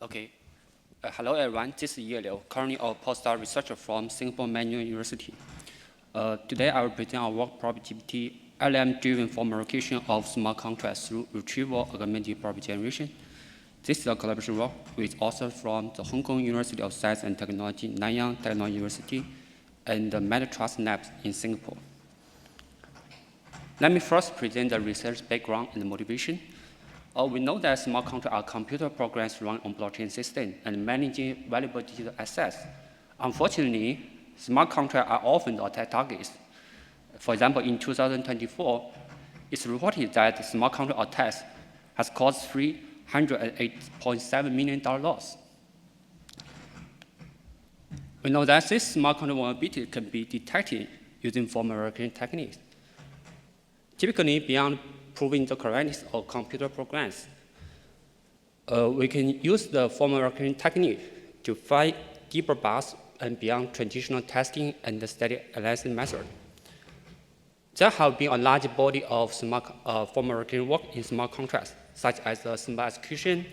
Okay. Hello, everyone. This is Ye Liu, currently a postdoc researcher from Singapore Manual University. Today, I will present our work PropertyGPT, LLM-driven formal recognition of smart contracts through retrieval-augmented property generation. This is a collaboration work with authors from the Hong Kong University of Science and Technology, Nanyang Technology University, and the MetaTrust Labs in Singapore. Let me first present the research background and the motivation. We know that smart contracts are computer programs run on blockchain system and managing valuable digital assets. Unfortunately, smart contracts are often the attack targets. For example, in 2024, it's reported that smart contract attacks has caused $308.7 million loss. We know that this smart contract vulnerability can be detected using formal recognition techniques. Typically, beyond proving the correctness of computer programs, we can use the formal recognition technique to find deeper bugs and beyond traditional testing and the static analysis method. There have been a large body of formal recognition work in smart contracts, such as the simple execution,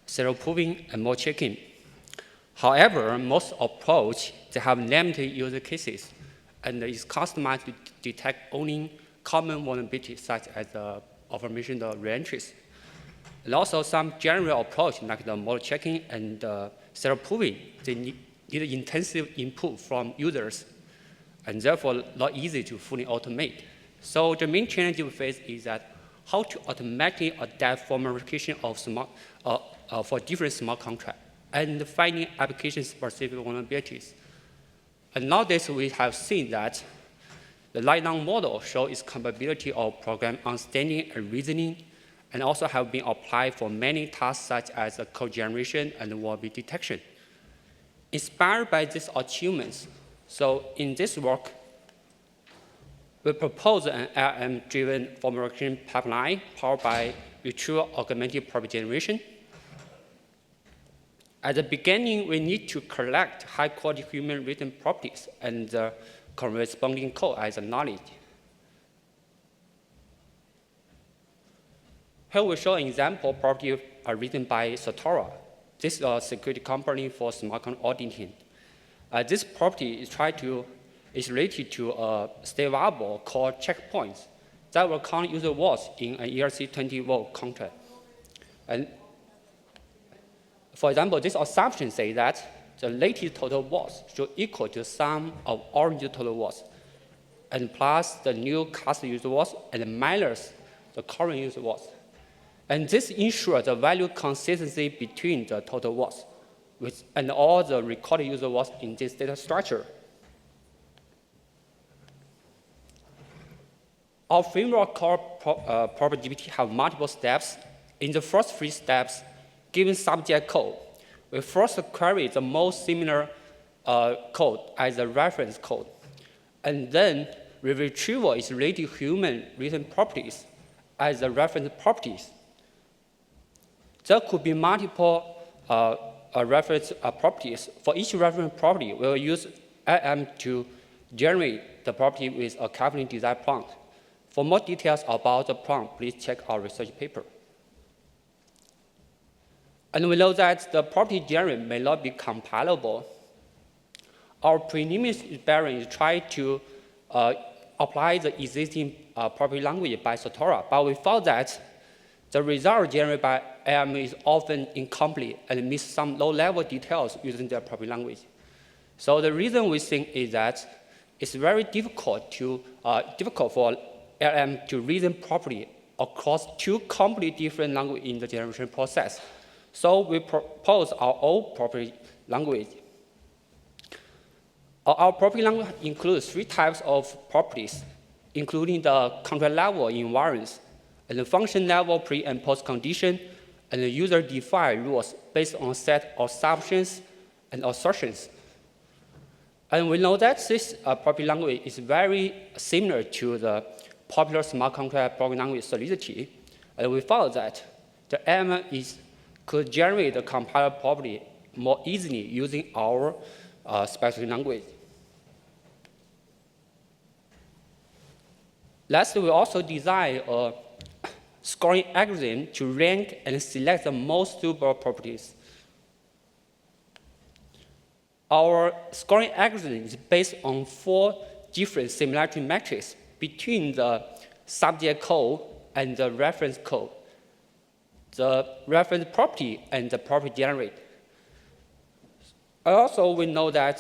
serial proving, and mode checking. However, most approaches have limited user cases and is customized to detect only common vulnerabilities, such as the aforementioned reentries. And also some general approach, like the mode checking and serial proving, they need intensive input from users, and therefore not easy to fully automate. So the main challenge we face is that how to automatically adapt formal recognition of for different smart contracts and finding application-specific vulnerabilities. And nowadays we have seen that the light language model shows its capability of program understanding and reasoning, and also have been applied for many tasks such as code generation and vulnerability detection. Inspired by these achievements, so in this work, we propose an LLM-driven formal recognition pipeline powered by retrieval-augmented property generation. At the beginning, we need to collect high-quality human written properties and the corresponding code as a knowledge. Here we show an example property written by Certora. This is a security company for smart contract auditing. This property is related to a state variable called checkpoints that will count user words in an ERC20 vault contract. And for example, this assumption says that the latest total words should equal to the sum of orange total words, and plus the new cast user words and minus the current user words. And this ensures the value consistency between the total words and all the recorded user words in this data structure. Our framework called PropertyGPT have multiple steps. In the first 3 steps, given subject code, we first query the most similar code as a reference code. And then we retrieval its related human written properties as the reference properties. There could be multiple reference properties. For each reference property, we will use LLM to generate the property with a carefully designed prompt. For more details about the prompt, please check our research paper. And we know that the property generated may not be compilable. Our preliminary experiment is try to apply the existing property language by Certora, but we found that the result generated by LLM is often incomplete and miss some low-level details using the property language. So the reason we think is that it's very difficult for LLM to reason properly across 2 completely different languages in the generation process. So we propose our own property language. Our property language includes 3 types of properties, including the contract level invariants, and the function level pre- and post-condition, and the user-defined rules based on a set of assumptions and assertions. And we know that this property language is very similar to the popular smart contract programming language Solidity, and we found that the LLM could generate the compiler property more easily using our specific language. Lastly, we also designed a scoring algorithm to rank and select the most suitable properties our scoring algorithm is based on 4 different similarity metrics between the subject code and the reference code, the reference property and the property generated. Also, we know that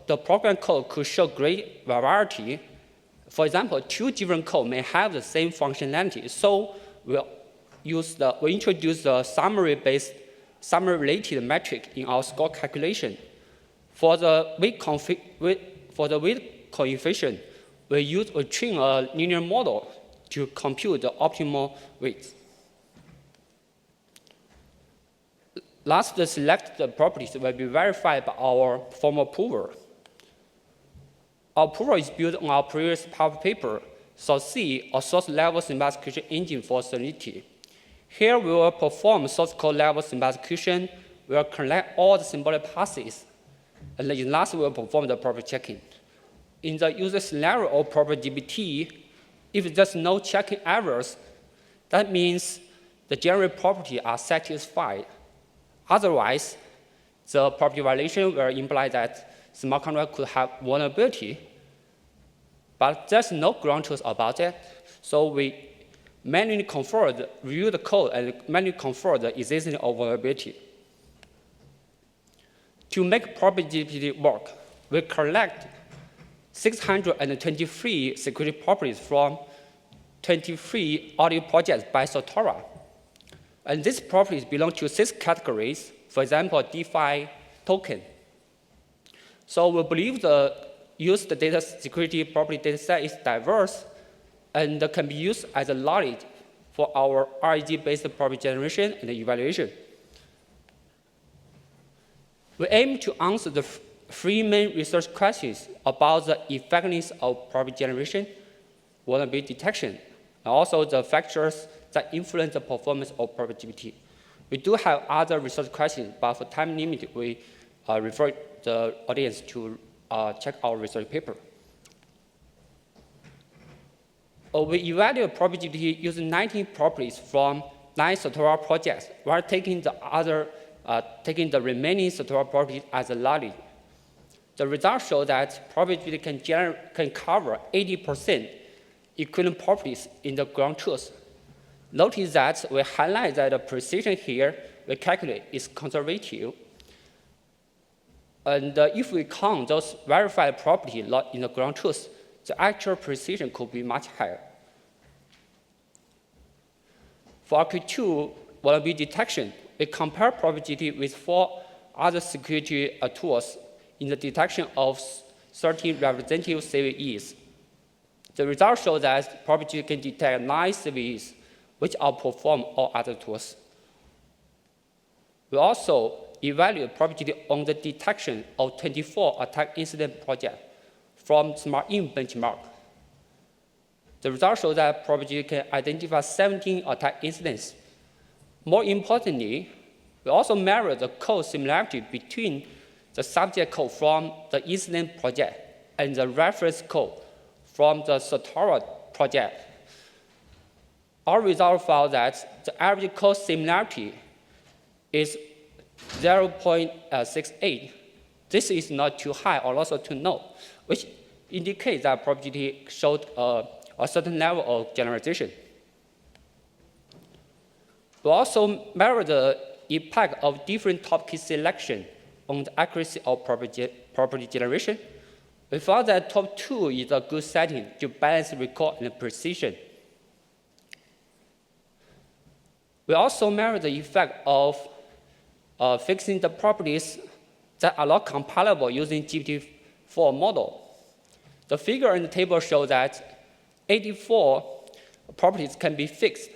the program code could show great variety. For example, 2 different codes may have the same functionality, so we introduce the summary-related metric in our score calculation. For the weight coefficient, we train a linear model to compute the optimal weights. Last, the selected properties will be verified by our formal approver. Our approval is built on our previous paper, SOC, or source level symbol execution engine for solidity. Here, we will perform source code level symbol execution. We will collect all the symbolic passes. And then last, we will perform the property checking. In the user scenario of PropertyGPT, if there's no checking errors, that means the generated properties are satisfied. Otherwise, the property violation will imply that smart contract could have vulnerability, but there's no ground truth about it. So we manually review the code and manually confirm the existence of vulnerability. To make PropertyGPT work, we collect 623 security properties from 23 audio projects by Certora. And these properties belong to 6 categories, for example, DeFi token. So we believe the used data security property data set is diverse and can be used as a knowledge for our RAG-based property generation and evaluation. We aim to answer the 3 main research questions about the effectiveness of property generation, vulnerability detection, and also the factors that influence the performance of PropertyGPT. We do have other research questions, but for time limit, we refer the audience to check our research paper. We evaluate PropertyGPT using 19 properties from 9 Certora projects, while taking the remaining Certora properties as a knowledge. The results show that PropertyGPT can cover 80% equivalent properties in the ground truth. Notice that we highlight that the precision here we calculate is conservative. And if we count those verified properties in the ground truth, the actual precision could be much higher. For Q2 vulnerability detection, we compare PropertyGPT with 4 other security tools in the detection of 13 representative CVEs. The results show that PropertyGPT can detect 9 CVEs, which outperform all other tools. We also evaluate PropertyGPT on the detection of 24 attack incident projects from SmartIn benchmark. The results show that PropertyGPT can identify 17 attack incidents. More importantly, we also measure the code similarity between the subject code from the incident project and the reference code from the Certora project. Our result found that the average code similarity is 0.68. This is not too high or also too low, which indicates that PropertyGPT showed a certain level of generalization. We also measure the impact of different top key selection on the accuracy of property generation. We found that top 2 is a good setting to balance recall and precision. We also measure the effect of fixing the properties that are not compilable using GPT-4 model. The figure in the table shows that 84 properties can be fixed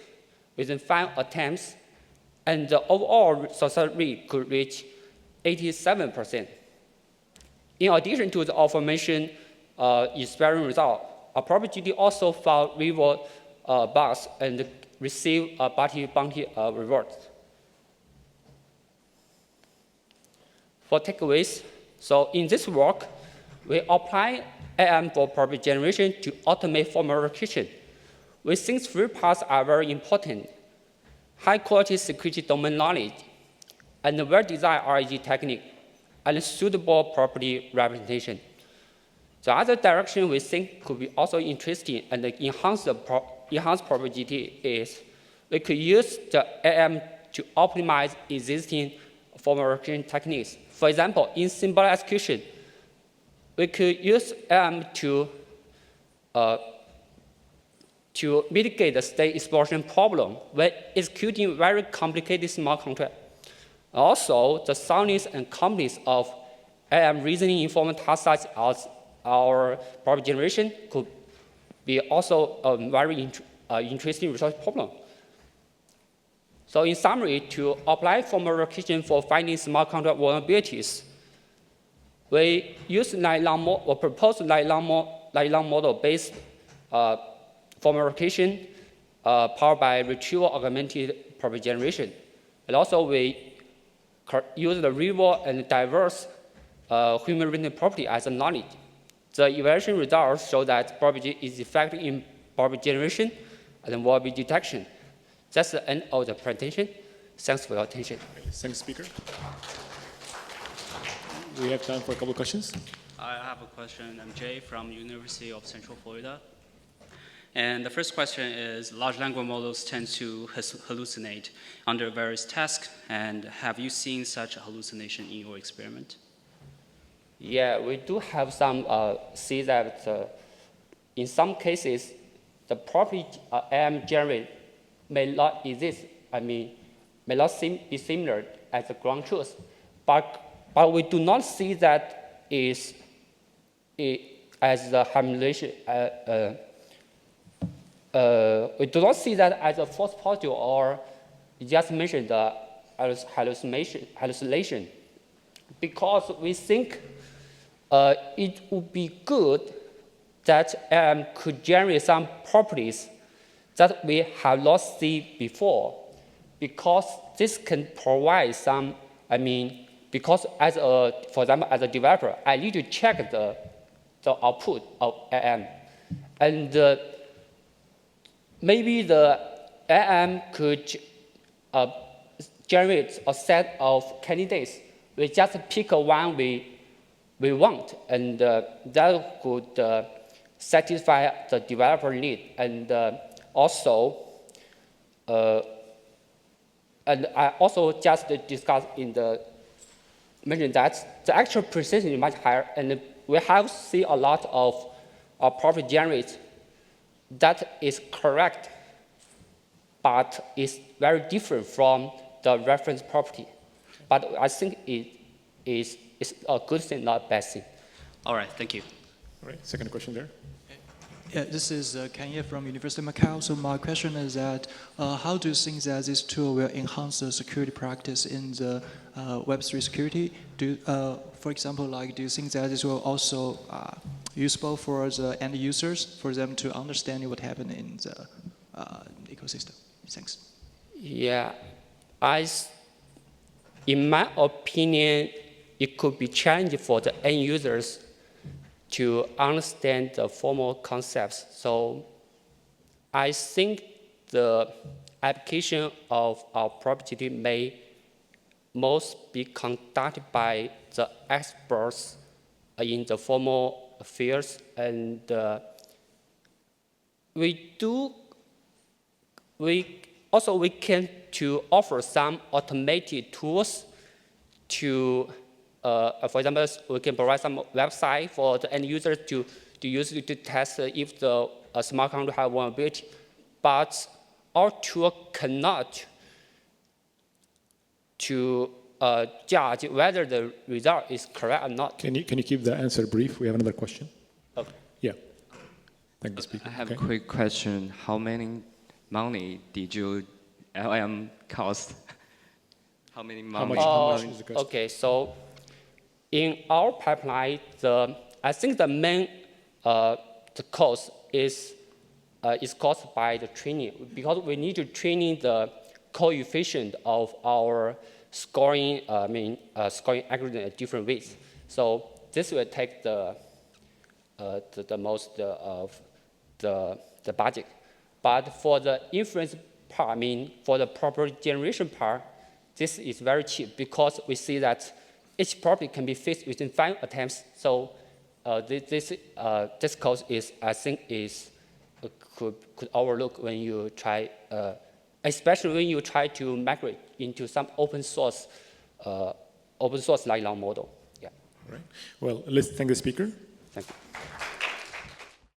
within 5 attempts, and the overall success rate could reach 87%. In addition to the aforementioned experiment result, PropertyGPT also found reward bugs and received bounty rewards. For takeaways, so in this work, we apply AI for property generation to automate formal verification. We think 3 parts are very important: high-quality security domain knowledge, and well-designed RAG technique, and suitable property representation. The other direction we think could be also interesting and enhance PropertyGPT is we could use the LLM to optimize existing formal recognition techniques. For example, in symbol execution, we could use LLM to mitigate the state explosion problem when executing very complicated smart contracts. Also, the soundness and completeness of LLM reasoning informed tasks such as our property generation could be also a very interesting research problem. So in summary, to apply formal recognition for finding smart contract vulnerabilities, we use propose light-long model-based formal recognition powered by retrieval-augmented property generation. And also we use the real and diverse human-written property as a knowledge. The evaluation results show that property is effective in property generation and vulnerability detection. That's the end of the presentation. Thanks for your attention. Thanks, speaker. We have time for a couple of questions. I have a question. I'm Jay from University of Central Florida. And the first question is, large language models tend to hallucinate under various tasks, and have you seen such a hallucination in your experiment? Yeah, we do have some see that in some cases, the property LLM generated may not exist, may not be similar as the ground truth, but we do not see that as the hallucination. We do not see that as a false positive or just mentioned the hallucination, because we think it would be good that could generate some properties that we have not seen before, because this can provide some, because as a, for example, as a developer, I need to check the output of LLM. And maybe the LLM could generate a set of candidates. We just pick one we want, and that could satisfy the developer need. And also, and I also just discussed in the mentioned that the actual precision is much higher, and we have seen a lot of property generated that is correct, but is very different from the reference property. But I think it is a good thing, not a bad thing. All right, thank you. All right, second question there. Yeah, this is Kenya from University of Macau. So my question is that how do you think that this tool will enhance the security practice in the Web3 security? For example, do you think that this will also useful for the end users, for them to understand what happened in the ecosystem? Thanks. Yeah, in my opinion, it could be challenging for the end users to understand the formal concepts. So I think the application of our property may most be conducted by the experts in the formal fields, and we can to offer some automated tools to, for example, we can provide some website for the end user to use to test if the smart contract have vulnerability. But our tool cannot to judge whether the result is correct or not. Can you keep the answer brief? We have another question. Okay. Yeah. Thank you, speaker. I have a quick question. How many money did your LLM cost? How many money? How much is the cost? Okay, so in our pipeline, I think the main the cost is caused by the training, because we need to train the coefficient of our scoring, scoring algorithm in different ways. So this will take the most of the budget. But for the inference part, for the property generation part, this is very cheap, because we see that each property can be fixed within 5 attempts. So this code is, I think, could overlook when you try, especially when you try to migrate into some open source large language model. Yeah. All right. Well, let's thank the speaker. Thank you.